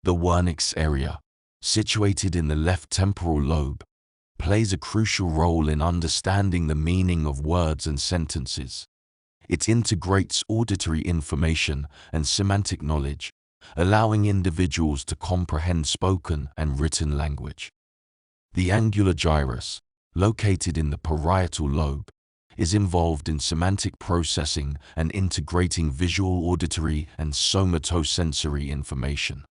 The Wernicke's area, situated in the left temporal lobe, plays a crucial role in understanding the meaning of words and sentences. It integrates auditory information and semantic knowledge, allowing individuals to comprehend spoken and written language. The angular gyrus, located in the parietal lobe, is involved in semantic processing and integrating visual, auditory, and somatosensory information.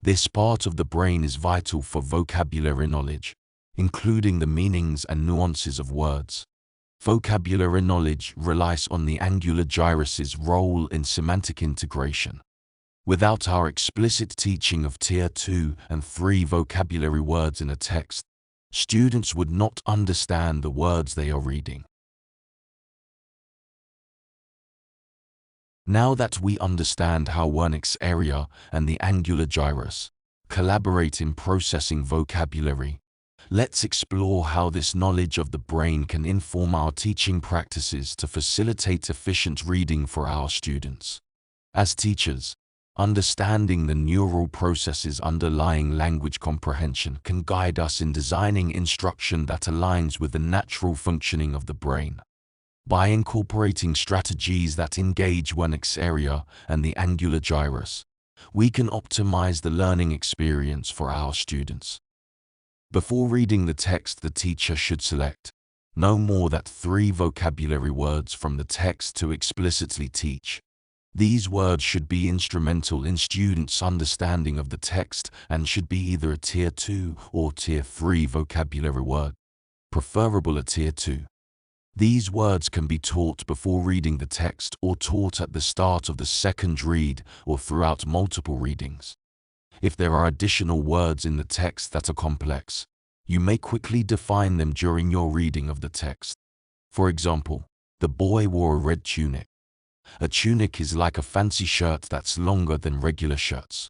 This part of the brain is vital for vocabulary knowledge, including the meanings and nuances of words. Vocabulary knowledge relies on the angular gyrus's role in semantic integration. Without our explicit teaching of Tier 2 and 3 vocabulary words in a text, students would not understand the words they are reading. Now that we understand how Wernicke's area and the angular gyrus collaborate in processing vocabulary, let's explore how this knowledge of the brain can inform our teaching practices to facilitate efficient reading for our students. As teachers, understanding the neural processes underlying language comprehension can guide us in designing instruction that aligns with the natural functioning of the brain. By incorporating strategies that engage Wernicke's area and the angular gyrus, we can optimize the learning experience for our students. Before reading the text, the teacher should select no more than 3 vocabulary words from the text to explicitly teach. These words should be instrumental in students' understanding of the text and should be either a Tier 2 or Tier 3 vocabulary word, preferable a Tier 2. These words can be taught before reading the text or taught at the start of the second read or throughout multiple readings. If there are additional words in the text that are complex, you may quickly define them during your reading of the text. For example, the boy wore a red tunic. A tunic is like a fancy shirt that's longer than regular shirts.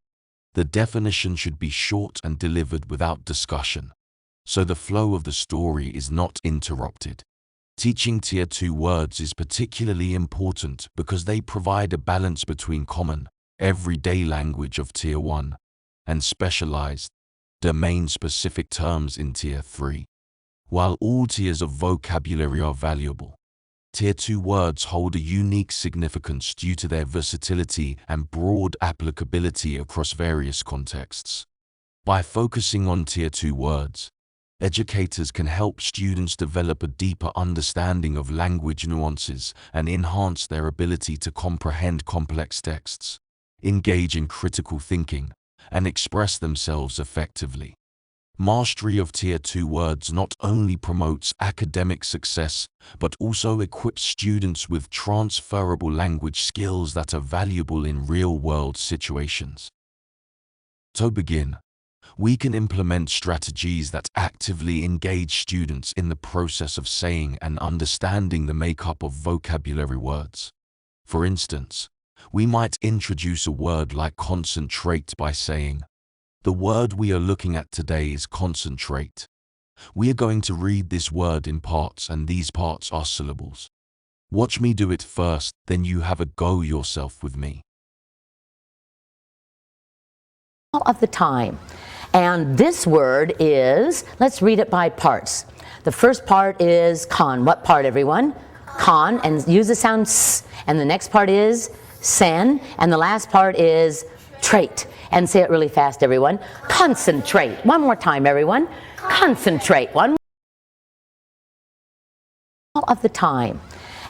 The definition should be short and delivered without discussion, so the flow of the story is not interrupted. Teaching Tier 2 words is particularly important because they provide a balance between common, everyday language of Tier 1 and specialized, domain-specific terms in Tier 3. While all tiers of vocabulary are valuable, Tier 2 words hold a unique significance due to their versatility and broad applicability across various contexts. By focusing on Tier 2 words, educators can help students develop a deeper understanding of language nuances and enhance their ability to comprehend complex texts, engage in critical thinking, and express themselves effectively. Mastery of Tier 2 words not only promotes academic success, but also equips students with transferable language skills that are valuable in real-world situations. To begin, we can implement strategies that actively engage students in the process of saying and understanding the makeup of vocabulary words. For instance, we might introduce a word like concentrate by saying, "The word we are looking at today is concentrate. We are going to read this word in parts and these parts are syllables. Watch me do it first, then you have a go yourself with me." All of the time. And this word is, let's read it by parts. The first part is con. What part, everyone? Con, and use the sound s. And the next part is sen. And the last part is trait. And say it really fast, everyone. Concentrate. One more time, everyone. Concentrate. One more. All of the time.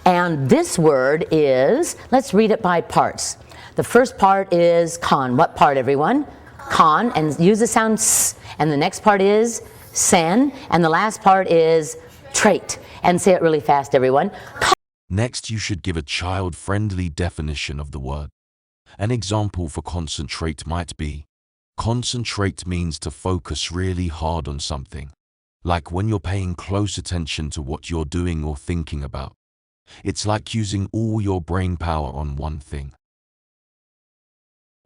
And this word is, let's read it by parts. The first part is con. What part, everyone? Con, and use the sound s. And the next part is sen. And the last part is trait. And say it really fast, everyone. Next, you should give a child-friendly definition of the word. An example for concentrate might be, concentrate means to focus really hard on something, like when you're paying close attention to what you're doing or thinking about. It's like using all your brain power on one thing.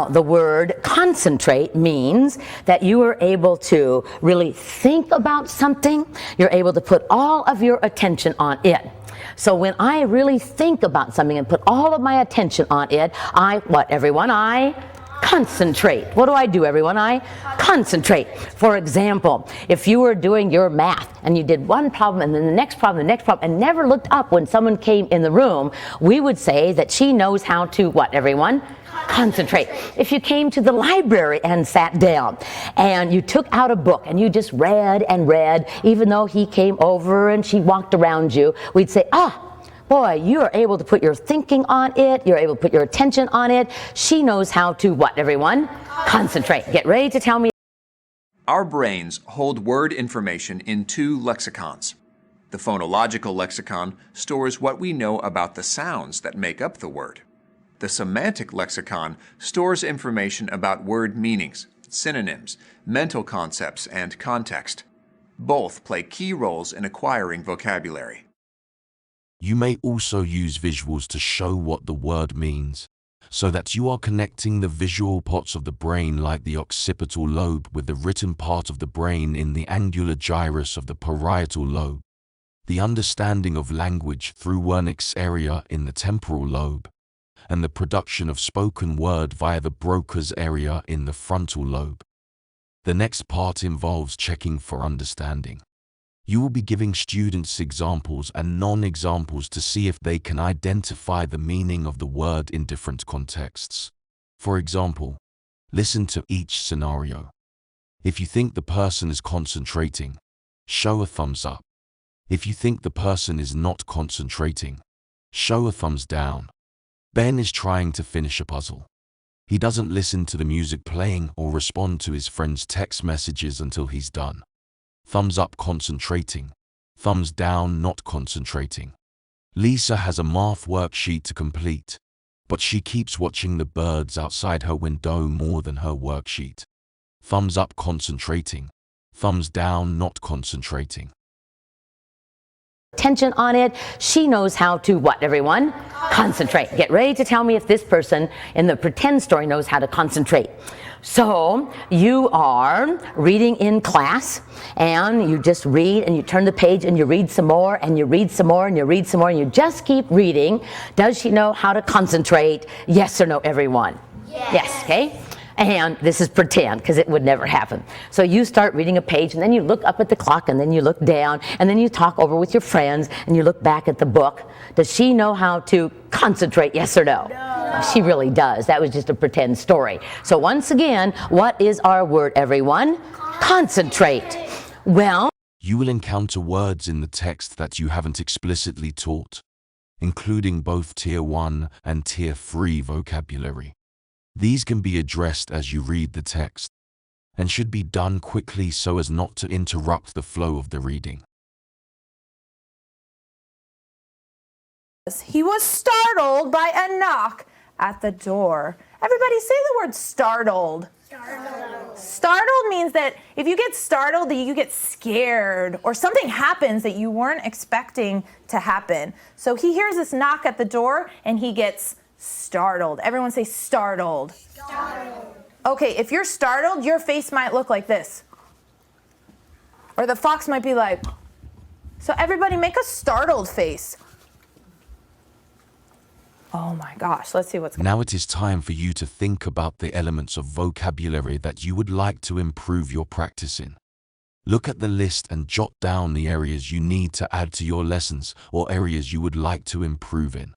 The word concentrate means that you are able to really think about something. You're able to put all of your attention on it. So when I really think about something and put all of my attention on it, I Concentrate. What do I do, everyone? I concentrate. For example, if you were doing your math and you did one problem and then the next problem, and never looked up when someone came in the room, we would say that she knows how to what, everyone? Concentrate. If you came to the library and sat down and you took out a book and you just read and read, even though he came over and she walked around you, we'd say, boy, you are able to put your thinking on it. You're able to put your attention on it. She knows how to what, everyone? Concentrate. Get ready to tell me. Our brains hold word information in two lexicons. The phonological lexicon stores what we know about the sounds that make up the word. The semantic lexicon stores information about word meanings, synonyms, mental concepts, and context. Both play key roles in acquiring vocabulary. You may also use visuals to show what the word means, so that you are connecting the visual parts of the brain like the occipital lobe with the written part of the brain in the angular gyrus of the parietal lobe, the understanding of language through Wernicke's area in the temporal lobe, and the production of spoken word via the Broca's area in the frontal lobe. The next part involves checking for understanding. You will be giving students examples and non-examples to see if they can identify the meaning of the word in different contexts. For example, listen to each scenario. If you think the person is concentrating, show a thumbs up. If you think the person is not concentrating, show a thumbs down. Ben is trying to finish a puzzle. He doesn't listen to the music playing or respond to his friend's text messages until he's done. Thumbs up, concentrating. Thumbs down, not concentrating. Lisa has a math worksheet to complete, but she keeps watching the birds outside her window more than her worksheet. Thumbs up, concentrating. Thumbs down, not concentrating. Attention on it. She knows how to what, everyone? Concentrate. Get ready to tell me if this person in the pretend story knows how to concentrate. So you are reading in class and you just read and you turn the page and you read some more and you read some more and you read some more and you just keep reading. Does she know how to concentrate? Yes or no, everyone? Yes, okay? And this is pretend because it would never happen. So you start reading a page and then you look up at the clock and then you look down and then you talk over with your friends and you look back at the book. Does she know how to concentrate? Yes or no? No. She really does. That was just a pretend story. So once again, what is our word, everyone? Concentrate. Well, you will encounter words in the text that you haven't explicitly taught, including both Tier 1 and Tier 3 vocabulary. These can be addressed as you read the text, and should be done quickly so as not to interrupt the flow of the reading. He was startled by a knock at the door. Everybody say the word startled. Startled. Startled means that if you get startled, that you get scared or something happens that you weren't expecting to happen. So he hears this knock at the door and he gets startled. Everyone say startled. Startled. Okay, if you're startled, your face might look like this. Or the fox might be like, so everybody make a startled face. Oh my gosh, let's see what's going on. Now it is time for you to think about the elements of vocabulary that you would like to improve your practice in. Look at the list and jot down the areas you need to add to your lessons or areas you would like to improve in.